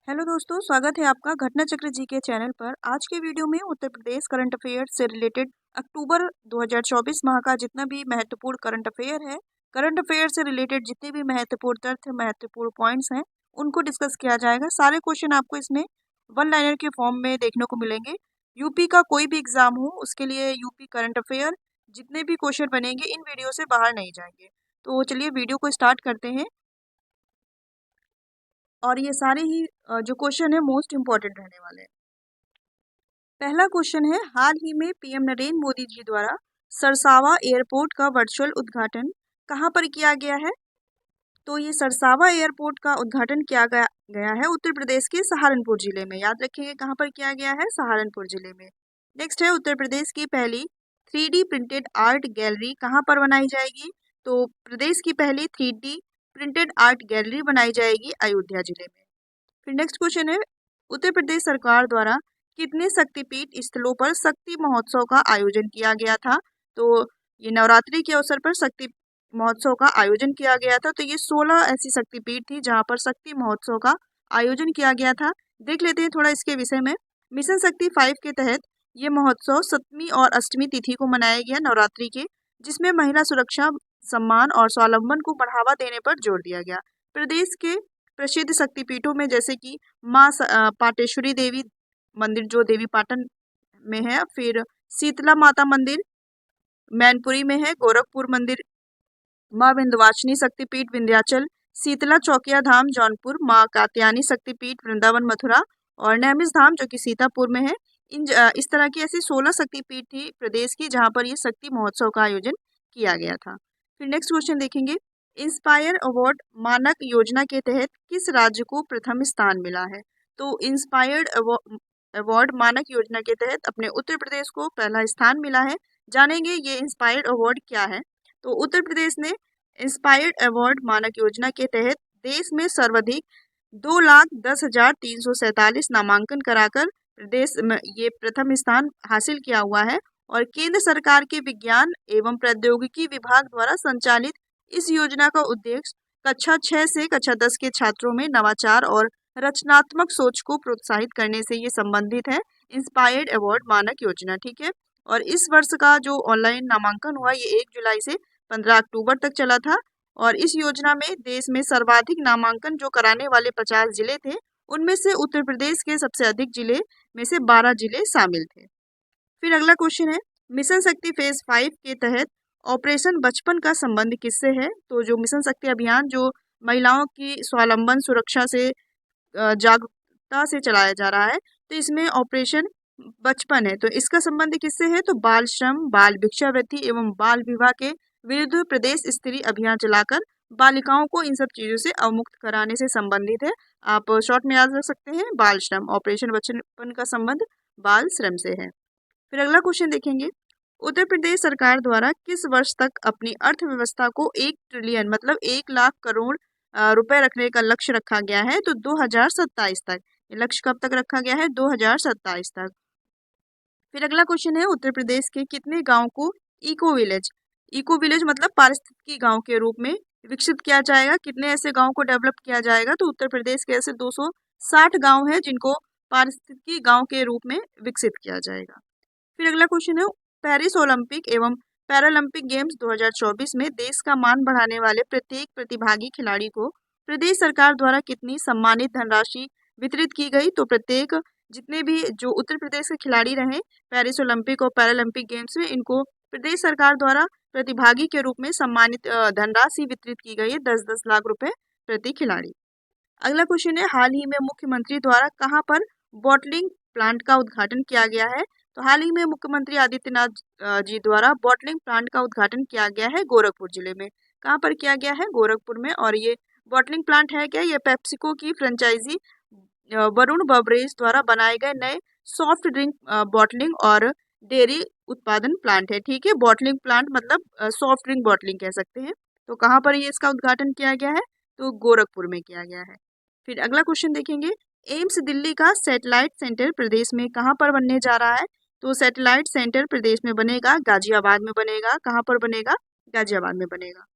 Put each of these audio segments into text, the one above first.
Hello दोस्तों, स्वागत है आपका घटना चक्र जी के चैनल पर। आज के वीडियो में उत्तर प्रदेश करंट अफेयर्स से रिलेटेड अक्टूबर 2024 माह का जितना भी महत्वपूर्ण करंट अफेयर है, करंट अफेयर से रिलेटेड जितने भी महत्वपूर्ण तथ्य, महत्वपूर्ण पॉइंट्स हैं, उनको डिस्कस किया जाएगा। सारे क्वेश्चन आपको इसमें वन लाइनर के फॉर्म में देखने को मिलेंगे। यूपी का कोई भी एग्जाम हो उसके लिए यूपी करंट अफेयर जितने भी क्वेश्चन बनेंगे इन वीडियो से बाहर नहीं जाएंगे। तो चलिए वीडियो को स्टार्ट करते हैं। और ये सारे ही जो क्वेश्चन है मोस्ट इम्पॉर्टेंट रहने वाले हैं। पहला क्वेश्चन है, हाल ही में पीएम नरेंद्र मोदी जी द्वारा सरसावा एयरपोर्ट का वर्चुअल उद्घाटन कहाँ पर किया गया है? तो ये सरसावा एयरपोर्ट का उद्घाटन किया गया है उत्तर प्रदेश के सहारनपुर जिले में। याद रखिएगा कहाँ पर किया गया है, सहारनपुर जिले में। नेक्स्ट है, उत्तर प्रदेश की पहली 3D प्रिंटेड आर्ट गैलरी कहाँ पर बनाई जाएगी? तो प्रदेश की पहली 3D प्रिंटेड आर्ट गैलरी बनाई जाएगी अयोध्या जिले में। फिर नेक्स्ट क्वेश्चन है, उत्तर प्रदेश सरकार द्वारा कितने शक्तिपीठ स्थलों पर शक्ति महोत्सव का आयोजन किया गया था? तो ये नवरात्रि के अवसर पर शक्ति महोत्सव का आयोजन किया गया था। तो ये 16 ऐसी शक्तिपीठ थी जहां पर शक्ति महोत्सव का आयोजन किया गया था। देख लेते हैं थोड़ा इसके विषय में। मिशन शक्ति 5 के तहत ये महोत्सव 7वीं और 8वीं तिथि को मनाया गया नवरात्रि के, जिसमें महिला सुरक्षा, सम्मान और स्वावलंबन को बढ़ावा देने पर जोर दिया गया। प्रदेश के प्रसिद्ध शक्तिपीठों में जैसे कि पाटेश्वरी देवी मंदिर जो देवी पाटन में है, फिर शीतला माता मंदिर मैनपुरी में है, गोरखपुर मंदिर, माँ विंध्यवासिनी शक्तिपीठ विंध्याचल, शीतला चौकिया धाम जौनपुर, माँ कात्यायनी शक्तिपीठ वृंदावन मथुरा और नैमिष धाम जो कि सीतापुर में है। इस तरह की ऐसी 16 शक्तिपीठ थी प्रदेश की जहाँ पर ये शक्ति महोत्सव का आयोजन किया गया था। फिर नेक्स्ट क्वेश्चन देखेंगे, इंस्पायर अवार्ड मानक योजना के तहत किस राज्य को प्रथम स्थान मिला है? तो इंस्पायर्ड अवार्ड मानक योजना के तहत अपने उत्तर प्रदेश को पहला स्थान मिला है। जानेंगे ये इंस्पायर्ड अवार्ड क्या है। तो उत्तर प्रदेश ने इंस्पायर्ड अवार्ड मानक योजना के तहत देश में सर्वाधिक 2,10,347 नामांकन कराकर प्रदेश में ये प्रथम स्थान हासिल किया हुआ है। और केंद्र सरकार के विज्ञान एवं प्रौद्योगिकी विभाग द्वारा संचालित इस योजना का उद्देश्य कक्षा 6 से कक्षा 10 के छात्रों में नवाचार और रचनात्मक सोच को प्रोत्साहित करने से ये संबंधित है, इंस्पायर्ड अवार्ड मानक योजना। ठीक है। और इस वर्ष का जो ऑनलाइन नामांकन हुआ ये 1 जुलाई से 15 अक्टूबर तक चला था। और इस योजना में देश में सर्वाधिक नामांकन जो कराने वाले 50 जिले थे, उनमें से उत्तर प्रदेश के सबसे अधिक जिले में से 12 जिले शामिल थे। फिर अगला क्वेश्चन है, मिशन शक्ति फेज 5 के तहत ऑपरेशन बचपन का संबंध किससे है? तो जो मिशन शक्ति अभियान जो महिलाओं की स्वावलंबन, सुरक्षा से, जागरूकता से चलाया जा रहा है, तो इसमें ऑपरेशन बचपन है। तो इसका संबंध किससे है? तो बाल श्रम, बाल भिक्षावृत्ति एवं बाल विवाह के विरुद्ध प्रदेश स्तरीय अभियान चलाकर बालिकाओं को इन सब चीजों से अवमुक्त कराने से संबंधित है। आप शॉर्ट में याद रख सकते हैं, बाल श्रम। ऑपरेशन बचपन का संबंध बाल श्रम से है। फिर अगला क्वेश्चन देखेंगे, उत्तर प्रदेश सरकार द्वारा किस वर्ष तक अपनी अर्थव्यवस्था को 1 ट्रिलियन मतलब 1 लाख करोड़ रुपए रखने का लक्ष्य रखा गया है? तो 2027 तक। ये लक्ष्य कब तक रखा गया है? 2027 तक। फिर अगला क्वेश्चन है, उत्तर प्रदेश के कितने गांव को इको विलेज मतलब पारिस्थितिकी गांव के रूप में विकसित किया जाएगा? कितने ऐसे गांव को डेवलप किया जाएगा? तो उत्तर प्रदेश के ऐसे 260 गांव हैं जिनको पारिस्थितिकी गांव के रूप में विकसित किया जाएगा। फिर अगला क्वेश्चन है, पेरिस ओलंपिक एवं पैरालंपिक गेम्स 2024 में देश का मान बढ़ाने वाले प्रत्येक प्रतिभागी खिलाड़ी को प्रदेश सरकार द्वारा कितनी सम्मानित धनराशि वितरित की गई? तो प्रत्येक जितने भी जो उत्तर प्रदेश के खिलाड़ी रहे पेरिस ओलंपिक और पैरालंपिक गेम्स में, इनको प्रदेश सरकार द्वारा प्रतिभागी के रूप में सम्मानित धनराशि वितरित की गई है, 10-10 लाख रुपए प्रति खिलाड़ी। अगला क्वेश्चन है, हाल ही में मुख्यमंत्री द्वारा कहाँ पर बॉटलिंग प्लांट का उद्घाटन किया गया है? तो हाल ही में मुख्यमंत्री आदित्यनाथ जी द्वारा बॉटलिंग प्लांट का उद्घाटन किया गया है गोरखपुर जिले में। कहाँ पर किया गया है? गोरखपुर में। और ये बॉटलिंग प्लांट है क्या? ये पेप्सिको की फ्रेंचाइजी वरुण बवरेज द्वारा बनाए गए नए सॉफ्ट ड्रिंक बॉटलिंग और डेयरी उत्पादन प्लांट है। ठीक है, बॉटलिंग प्लांट मतलब सॉफ्ट ड्रिंक बॉटलिंग कह सकते हैं। तो कहाँ पर ये इसका उद्घाटन किया गया है? तो गोरखपुर में किया गया है। फिर अगला क्वेश्चन देखेंगे, एम्स दिल्ली का सैटेलाइट सेंटर प्रदेश में कहाँ पर बनने जा रहा है? तो सैटेलाइट सेंटर प्रदेश में बनेगा गाजियाबाद में बनेगा। कहाँ पर बनेगा? गाजियाबाद में बनेगा।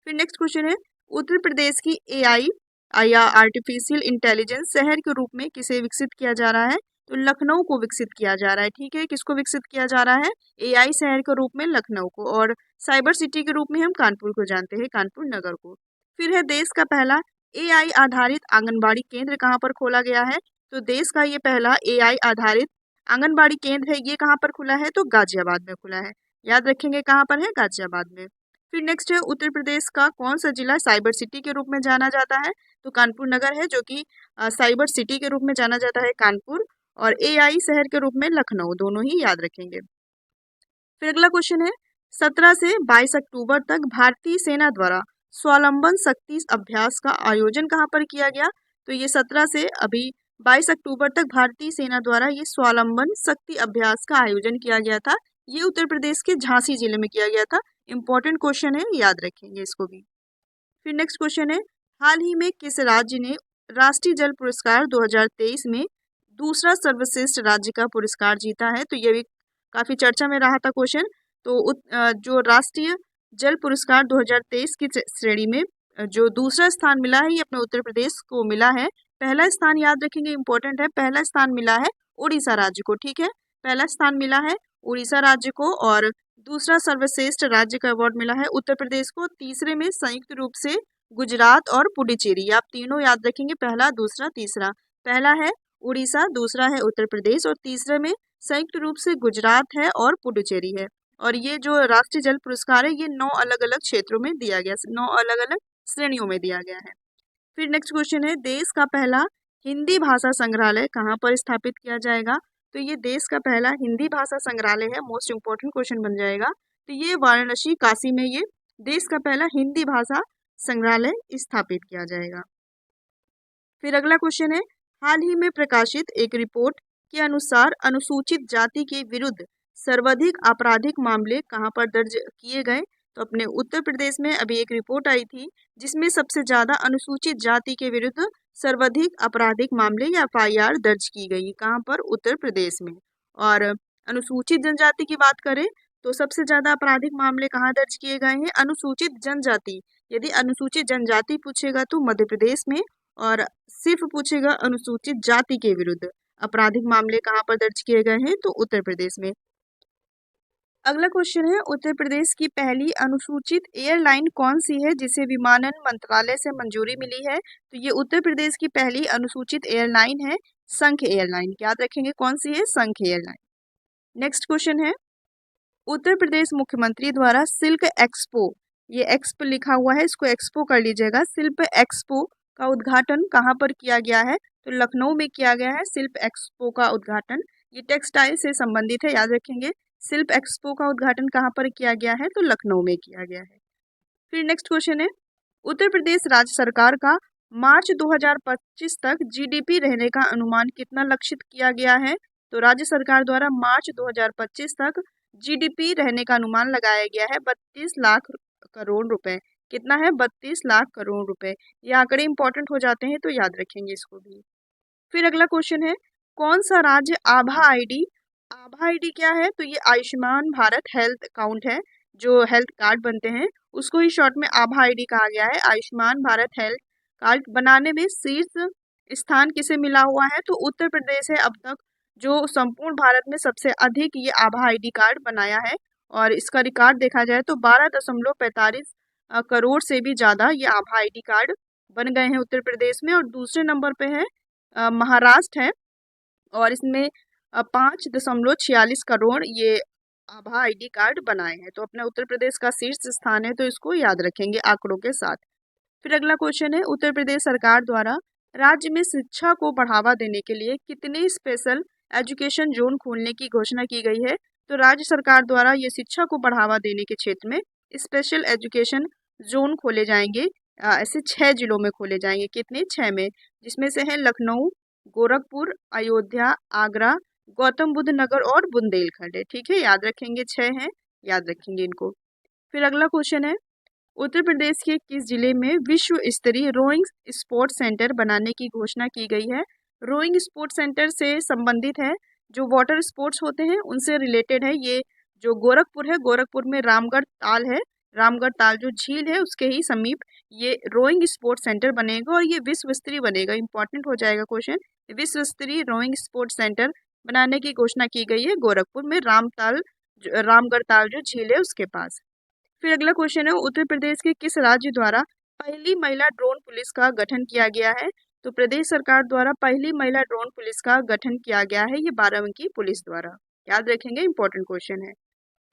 फिर नेक्स्ट क्वेश्चन है, उत्तर प्रदेश की एआई या आर्टिफिशियल इंटेलिजेंस शहर के रूप में किसे विकसित किया जा रहा है? तो लखनऊ को विकसित किया जा रहा है। ठीक है, किसको विकसित किया जा रहा है? एआई शहर के रूप में लखनऊ को, और साइबर सिटी के रूप में हम कानपुर को जानते हैं, कानपुर नगर को। फिर है देश का पहला एआई आधारित आंगनबाड़ी केंद्र कहाँ पर खोला गया है? तो देश का ये पहला एआई आधारित आंगनबाड़ी केंद्र है, ये कहाँ पर खुला है? तो गाजियाबाद में खुला है। याद रखेंगे कहाँ पर है? गाजियाबाद में। फिर नेक्स्ट है उत्तर प्रदेश का कौन सा जिला साइबर सिटी के रूप में जाना जाता है? तो कानपुर नगर है, जो कि साइबर सिटी के रूप में जाना जाता है कानपुर, और एआई शहर के रूप में लखनऊ, दोनों ही याद रखेंगे। फिर अगला क्वेश्चन है 17 से 22 अक्टूबर तक भारतीय सेना द्वारा स्वावलंबन शक्ति अभ्यास का आयोजन कहाँ पर किया गया? तो ये 17 से अभी 22 अक्टूबर तक भारतीय सेना द्वारा ये स्वावलंबन शक्ति अभ्यास का आयोजन किया गया था। ये उत्तर प्रदेश के झांसी जिले में किया गया था। इंपॉर्टेंट क्वेश्चन है, याद रखेंगे इसको भी। फिर नेक्स्ट क्वेश्चन है हाल ही में किस राज्य ने राष्ट्रीय जल पुरस्कार 2023 में दूसरा सर्वश्रेष्ठ राज्य का पुरस्कार जीता है? तो ये भी काफी चर्चा में रहा था क्वेश्चन। तो जो राष्ट्रीय जल पुरस्कार 2023 की श्रेणी में जो दूसरा स्थान मिला है, ये अपने उत्तर प्रदेश को मिला है। पहला स्थान याद रखेंगे, इंपॉर्टेंट है, पहला स्थान मिला है उड़ीसा राज्य को। ठीक है, पहला स्थान मिला है उड़ीसा राज्य को, और दूसरा सर्वश्रेष्ठ राज्य का अवार्ड मिला है उत्तर प्रदेश को। तीसरे में संयुक्त रूप से गुजरात और पुडुचेरी, आप तीनों याद रखेंगे, पहला, दूसरा, तीसरा। पहला है उड़ीसा, दूसरा है उत्तर प्रदेश, और तीसरे में संयुक्त रूप से गुजरात है और पुडुचेरी है। और ये जो राष्ट्रीय जल पुरस्कार है, ये 9 अलग अलग क्षेत्रों में दिया गया, 9 अलग अलग श्रेणियों में दिया गया है। फिर नेक्स्ट क्वेश्चन है देश का पहला हिंदी भाषा संग्रहालय कहाँ पर स्थापित किया जाएगा? तो ये देश का पहला हिंदी भाषा संग्रहालय है, मोस्ट इंपोर्टेंट क्वेश्चन बन जाएगा। तो ये वाराणसी, काशी में ये देश का पहला हिंदी भाषा संग्रहालय स्थापित किया जाएगा। फिर अगला क्वेश्चन है हाल ही में प्रकाशित एक रिपोर्ट के अनुसार अनुसूचित जाति के विरुद्ध सर्वाधिक आपराधिक मामले कहाँ पर दर्ज किए गए? तो अपने उत्तर प्रदेश में अभी एक रिपोर्ट आई थी जिसमें सबसे ज्यादा अनुसूचित जाति के विरुद्ध सर्वाधिक आपराधिक मामले या एफआईआर दर्ज की गई, कहाँ पर? उत्तर प्रदेश में। और अनुसूचित जनजाति की बात करें तो सबसे ज्यादा आपराधिक मामले कहाँ दर्ज किए गए हैं? अनुसूचित जनजाति। यदि अनुसूचित जनजाति पूछेगा तो मध्य प्रदेश में, और सिर्फ पूछेगा अनुसूचित जाति के विरुद्ध आपराधिक मामले कहाँ पर दर्ज किए गए हैं? तो उत्तर प्रदेश में। अगला क्वेश्चन है उत्तर प्रदेश की पहली अनुसूचित एयरलाइन कौन सी है जिसे विमानन मंत्रालय से मंजूरी मिली है? तो ये उत्तर प्रदेश की पहली अनुसूचित एयरलाइन है संख एयरलाइन। याद रखेंगे कौन सी है? संख एयरलाइन। नेक्स्ट क्वेश्चन है उत्तर प्रदेश मुख्यमंत्री द्वारा सिल्क एक्सपो, ये एक्सपो लिखा हुआ है, इसको एक्सपो कर लीजिएगा, सिल्क एक्सपो का उद्घाटन कहाँ पर किया गया है? तो लखनऊ में किया गया है सिल्क एक्सपो का उद्घाटन। ये टेक्सटाइल से संबंधित है, याद रखेंगे। सिल्क एक्सपो का उद्घाटन कहाँ पर किया गया है? तो लखनऊ में किया गया है। फिर नेक्स्ट क्वेश्चन है उत्तर प्रदेश राज्य सरकार का मार्च 2025 तक जीडीपी रहने का अनुमान कितना लक्षित किया गया है? तो राज्य सरकार द्वारा मार्च 2025 तक जीडीपी रहने का अनुमान लगाया गया है 32 लाख करोड़ रुपए। कितना है? 32 लाख करोड़ रुपए। ये आंकड़े इंपॉर्टेंट हो जाते हैं, तो याद रखेंगे इसको भी। फिर अगला क्वेश्चन है कौन सा राज्य आभा आईडी, आभा आईडी क्या है? तो ये आयुष्मान भारत हेल्थ अकाउंट है, जो हेल्थ कार्ड बनते हैं उसको ही शॉर्ट में आभा आईडी कहा गया है। आयुष्मान भारत हेल्थ कार्ड बनाने में शीर्ष स्थान किसे मिला हुआ है? तो उत्तर प्रदेश है अब तक जो संपूर्ण भारत में सबसे अधिक ये आभा आईडी कार्ड बनाया है, और इसका रिकॉर्ड देखा जाए तो 12.45 करोड़ से भी ज़्यादा ये आभा आईडी कार्ड बन गए हैं उत्तर प्रदेश में। और दूसरे नंबर पे है महाराष्ट्र है, और इसमें 5.46 करोड़ ये आभा आईडी कार्ड बनाए हैं। तो अपना उत्तर प्रदेश का शीर्ष स्थान है, तो इसको याद रखेंगे आंकड़ों के साथ। फिर अगला क्वेश्चन है उत्तर प्रदेश सरकार द्वारा राज्य में शिक्षा को बढ़ावा देने के लिए कितने स्पेशल एजुकेशन जोन खोलने की घोषणा की गई है? तो राज्य सरकार द्वारा ये शिक्षा को बढ़ावा देने के क्षेत्र में स्पेशल एजुकेशन जोन खोले जाएंगे। ऐसे 6 जिलों में खोले जाएंगे। कितने? 6 में, जिसमें से है लखनऊ, गोरखपुर, अयोध्या, आगरा, गौतम बुद्ध नगर और बुंदेलखंड है। ठीक है, याद रखेंगे, 6 हैं, याद रखेंगे इनको। फिर अगला क्वेश्चन है उत्तर प्रदेश के किस जिले में विश्व स्तरीय रोइंग स्पोर्ट सेंटर बनाने की घोषणा की गई है? रोइंग स्पोर्ट सेंटर से संबंधित है, जो वाटर स्पोर्ट्स होते हैं उनसे रिलेटेड है। ये जो गोरखपुर है, गोरखपुर में रामगढ़ ताल है, रामगढ़ ताल जो झील है उसके ही समीप ये रोइंग स्पोर्ट्स सेंटर बनेगा और ये विश्व स्तरीय बनेगा। इंपॉर्टेंट हो जाएगा क्वेश्चन। विश्व स्तरीय रोइंग स्पोर्ट्स सेंटर बनाने की घोषणा की गई है गोरखपुर में, रामगढ़ ताल जो झील है उसके पास। फिर अगला क्वेश्चन है, उत्तर प्रदेश के किस राज्य द्वारा पहली महिला ड्रोन पुलिस का गठन किया गया है? तो प्रदेश सरकार द्वारा पहली महिला ड्रोन पुलिस का गठन किया गया है, ये बाराबंकी पुलिस द्वारा। याद रखेंगे, इंपॉर्टेंट क्वेश्चन है।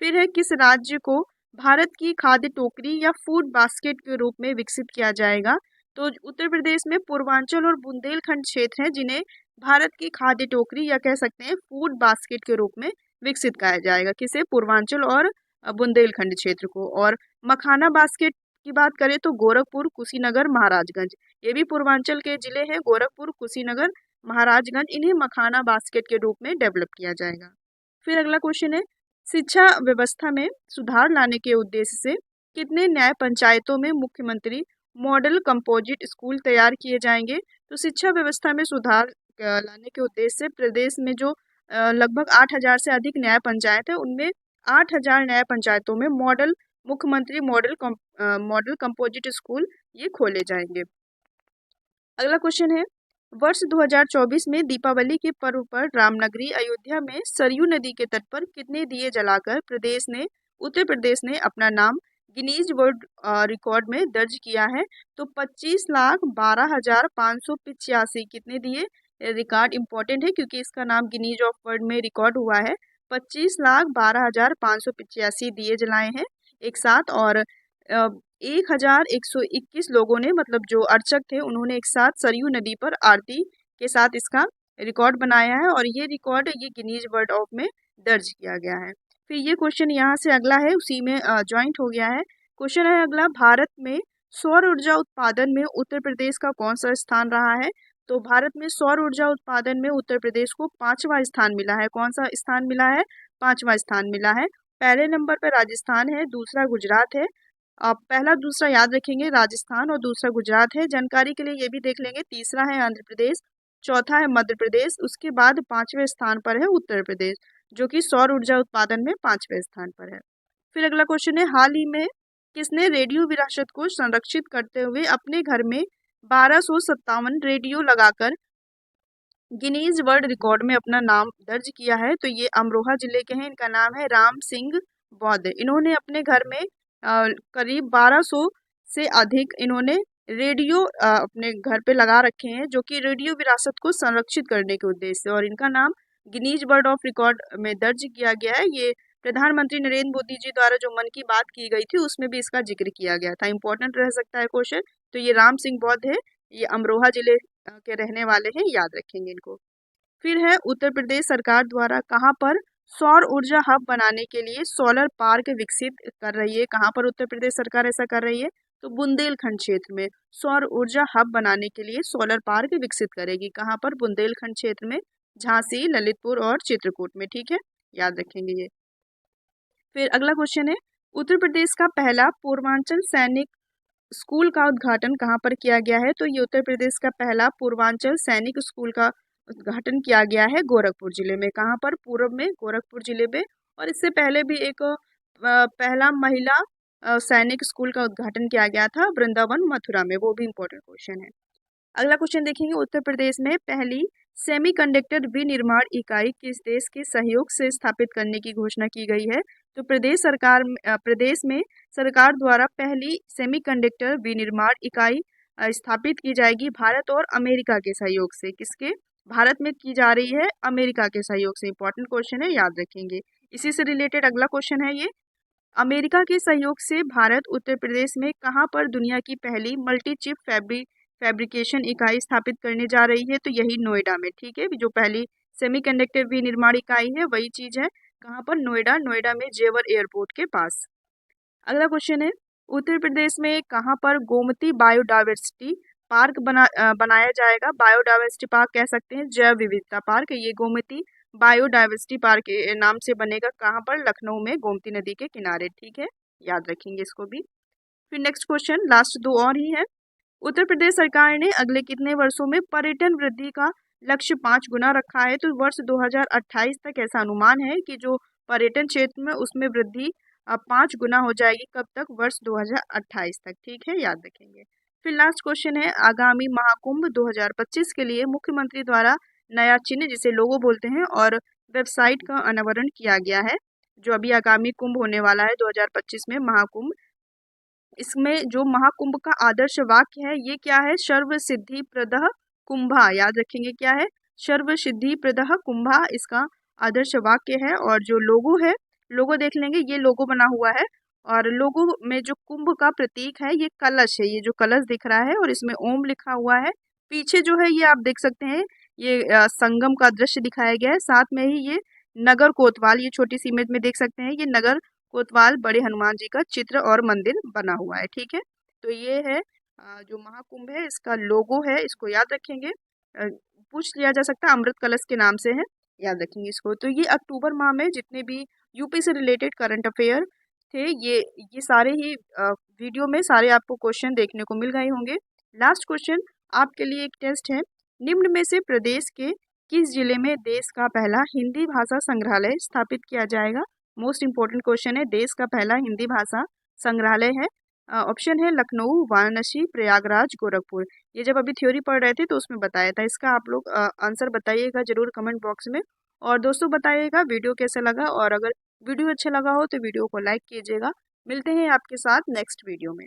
फिर है, किस राज्य को भारत की खाद्य टोकरी या फूड बास्केट के रूप में विकसित किया जाएगा? तो उत्तर प्रदेश में पूर्वांचल और बुंदेलखंड क्षेत्र हैं जिन्हें भारत की खाद्य टोकरी या कह सकते हैं फूड बास्केट के रूप में विकसित किया जाएगा। किसे? पूर्वांचल और बुंदेलखंड क्षेत्र को। और मखाना बास्केट की बात करें तो गोरखपुर, कुशीनगर, महाराजगंज, ये भी पूर्वांचल के जिले हैं। गोरखपुर, कुशीनगर, महाराजगंज, इन्हें मखाना बास्केट के रूप में डेवलप किया जाएगा। फिर अगला क्वेश्चन है, शिक्षा व्यवस्था में सुधार लाने के उद्देश्य से कितने न्याय पंचायतों में मुख्यमंत्री मॉडल कंपोजिट स्कूल तैयार किए जाएंगे? तो शिक्षा व्यवस्था में सुधार लाने के उद्देश्य से प्रदेश में जो लगभग 8,000 से अधिक न्याय पंचायत है, उनमें 8,000 न्याय पंचायतों में मुख्यमंत्री मॉडल कंपोजिट स्कूल ये खोले जाएंगे। अगला क्वेश्चन है, वर्ष 2024 में दीपावली के पर्व पर रामनगरी अयोध्या में सरयू नदी के तट पर कितने दिए जलाकर उत्तर प्रदेश ने अपना नाम गिनीज वर्ल्ड रिकॉर्ड में दर्ज किया है? तो 25,12,585 कितने दिए? रिकॉर्ड इंपॉर्टेंट है क्योंकि इसका नाम गिनीज ऑफ वर्ल्ड में रिकॉर्ड हुआ है। 25,12,585 दिए जलाए हैं एक साथ। और 1,121 लोगों ने, मतलब जो अर्चक थे, उन्होंने एक साथ सरयू नदी पर आरती के साथ इसका रिकॉर्ड बनाया है और ये रिकॉर्ड ये गिनीज वर्ल्ड ऑफ में दर्ज किया गया है। फिर ये क्वेश्चन यहाँ से अगला है, उसी में ज्वाइंट हो गया है। क्वेश्चन है अगला, भारत में सौर ऊर्जा उत्पादन में उत्तर प्रदेश का कौन सा स्थान रहा है? तो भारत में सौर ऊर्जा उत्पादन में उत्तर प्रदेश को 5वां स्थान मिला है। कौन सा स्थान मिला है? 5वां स्थान मिला है। पहले नंबर पर राजस्थान है, दूसरा गुजरात है। आप पहला दूसरा याद रखेंगे, राजस्थान और दूसरा गुजरात है। जानकारी के लिए ये भी देख लेंगे, तीसरा है आंध्र प्रदेश, चौथा है मध्य प्रदेश, उसके बाद 5वें स्थान पर है उत्तर प्रदेश, जो कि सौर ऊर्जा उत्पादन में 5वें स्थान पर है। फिर अगला क्वेश्चन है, हाल ही में किसने रेडियो विरासत को संरक्षित करते हुए अपने घर में 1257 रेडियो लगाकर गिनीज वर्ल्ड रिकॉर्ड में अपना नाम दर्ज किया है? तो ये अमरोहा जिले के हैं, इनका नाम है राम सिंह बौद्ध। इन्होंने अपने घर में करीब 1200 से अधिक इन्होंने रेडियो अपने घर पे लगा रखे हैं, जो कि रेडियो विरासत को संरक्षित करने के उद्देश्य से, और इनका नाम गिनीज वर्ल्ड ऑफ रिकॉर्ड में दर्ज किया गया है। ये प्रधानमंत्री नरेंद्र मोदी जी द्वारा जो मन की बात की गई थी उसमें भी इसका जिक्र किया गया था। इंपॉर्टेंट रह सकता है क्वेश्चन। तो ये राम सिंह बौद्ध है, ये अमरोहा जिले के रहने वाले हैं, याद रखेंगे इनको। फिर है, उत्तर प्रदेश सरकार द्वारा कहाँ पर सौर ऊर्जा हब बनाने के लिए सोलर पार्क विकसित कर रही है? कहाँ पर उत्तर प्रदेश सरकार ऐसा कर रही है? तो बुंदेलखंड क्षेत्र में सौर ऊर्जा हब बनाने के लिए सोलर पार्क विकसित करेगी। कहाँ पर? बुंदेलखंड क्षेत्र में, झांसी, ललितपुर और चित्रकूट में। ठीक है, याद रखेंगे ये। फिर अगला क्वेश्चन है, उत्तर प्रदेश का पहला पूर्वांचल सैनिक स्कूल का उद्घाटन कहाँ पर किया गया है? तो ये उत्तर प्रदेश का पहला पूर्वांचल सैनिक स्कूल का उद्घाटन किया गया है गोरखपुर जिले में। कहाँ पर? पूर्व में, गोरखपुर जिले में। और इससे पहले भी एक पहला महिला सैनिक स्कूल का उद्घाटन किया गया था वृंदावन, मथुरा में, वो भी इम्पोर्टेंट क्वेश्चन है। अगला क्वेश्चन देखेंगे, उत्तर प्रदेश में पहली सेमीकंडक्टर विनिर्माण इकाई किस देश के सहयोग से स्थापित करने की घोषणा की गई है? तो प्रदेश में सरकार द्वारा पहली सेमीकंडक्टर विनिर्माण इकाई स्थापित की जाएगी भारत और अमेरिका के सहयोग से। किसके? भारत में की जा रही है, अमेरिका के सहयोग से। इंपॉर्टेंट क्वेश्चन है, याद रखेंगे। इसी से रिलेटेड अगला क्वेश्चन है ये, अमेरिका के सहयोग से भारत उत्तर प्रदेश में कहाँ पर दुनिया की पहली मल्टी चिप फैब्रिकेशन इकाई स्थापित करने जा रही है? तो यही नोएडा में। ठीक है, जो पहली सेमीकंडक्टर विनिर्माण इकाई है वही चीज है। कहाँ पर? नोएडा में जेवर एयरपोर्ट के पास। अगला क्वेश्चन है, उत्तर प्रदेश में कहाँ पर गोमती बायोडायवर्सिटी पार्क बनाया जाएगा? बायोडायवर्सिटी पार्क कह सकते हैं, जैव विविधता पार्क। ये गोमती बायोडायवर्सिटी पार्क के नाम से बनेगा। कहाँ पर? लखनऊ में, गोमती नदी के किनारे। ठीक है, याद रखेंगे इसको भी। फिर नेक्स्ट क्वेश्चन, लास्ट दो और ही है। उत्तर प्रदेश सरकार ने अगले कितने वर्षों में पर्यटन वृद्धि का लक्ष्य 5 गुना रखा है? तो वर्ष 2028 तक ऐसा अनुमान है कि जो पर्यटन क्षेत्र में उसमें वृद्धि अब 5 गुना हो जाएगी कब तक? वर्ष 2028 तक। ठीक है, याद रखेंगे। फिर लास्ट क्वेश्चन है, आगामी महाकुंभ 2025 के लिए मुख्यमंत्री द्वारा नया चिन्ह जिसे लोगो बोलते हैं और वेबसाइट का अनावरण किया गया है। जो अभी आगामी कुंभ होने वाला है 2025 में महाकुंभ, इसमें जो महाकुंभ का आदर्श वाक्य है ये क्या है? सर्व सिद्धि प्रदः कुंभा। याद रखेंगे क्या है? सर्व सिद्धि प्रदः कुंभा इसका आदर्श वाक्य है। और जो लोगो है, लोगो देख लेंगे, ये लोगो बना हुआ है और लोगो में जो कुंभ का प्रतीक है ये कलश है, ये जो कलश दिख रहा है और इसमें ओम लिखा हुआ है। पीछे जो है ये आप देख सकते हैं, ये संगम का दृश्य दिखाया गया है। साथ में ही ये नगर कोतवाल, ये छोटी सी इमेज में देख सकते हैं, ये नगर कोतवाल बड़े हनुमान जी का चित्र और मंदिर बना हुआ है। ठीक है, तो ये है जो महाकुंभ है इसका लोगो है, इसको याद रखेंगे। पूछ लिया जा सकता है, अमृत कलश के नाम से है, याद रखेंगे इसको। तो ये अक्टूबर माह में जितने भी यूपी से रिलेटेड करंट अफेयर थे, ये सारे ही वीडियो में सारे आपको क्वेश्चन देखने को मिल गए होंगे। लास्ट क्वेश्चन आपके लिए एक टेस्ट है, निम्न में से प्रदेश के किस जिले में देश का पहला हिंदी भाषा संग्रहालय स्थापित किया जाएगा? मोस्ट इंपॉर्टेंट क्वेश्चन है, देश का पहला हिंदी भाषा संग्रहालय है। ऑप्शन है लखनऊ, वाराणसी, प्रयागराज, गोरखपुर। ये जब अभी थ्योरी पढ़ रहे थे तो उसमें बताया था। इसका आप लोग आंसर बताइएगा जरूर कमेंट बॉक्स में। और दोस्तों बताइएगा वीडियो कैसा लगा, और अगर वीडियो अच्छा लगा हो तो वीडियो को लाइक कीजिएगा। मिलते हैं आपके साथ नेक्स्ट वीडियो में।